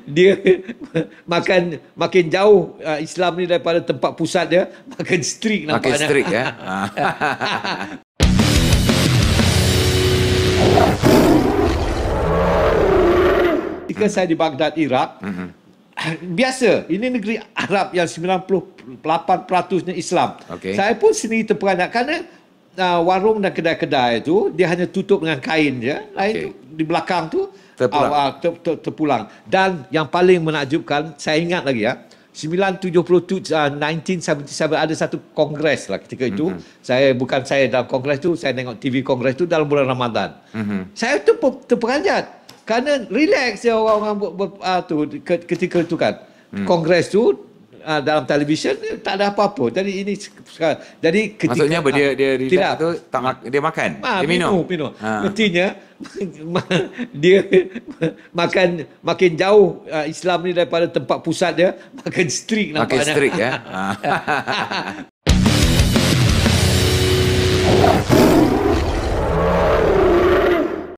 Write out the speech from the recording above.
Dia makin jauh Islam ni daripada tempat pusat dia, makin strict nampaknya. Makin strict ya. Ketika saya di Baghdad, Iraq, biasa, ini negeri Arab yang 98%-nya Islam. Okay. Saya pun sendiri terperanjat kerana warung dan kedai-kedai itu dia hanya tutup dengan kain je. Lain tu di belakang tu terpulang. Dan yang paling menakjubkan, saya ingat lagi 1977 ada satu kongres lah ketika itu. Saya dalam kongres tu, saya tengok TV kongres tu dalam bulan Ramadan. Saya tu terperanjat kerana relax je orang-orang ketika itu kan. Kongres tu dalam televisyen tak ada apa-apa. Jadi ini jadi ketika maksudnya dia relax tu dia makan, dia minum. Artinya dia makin jauh Islam ni daripada tempat pusat dia, makin strict nampaknya. Makin strict ya.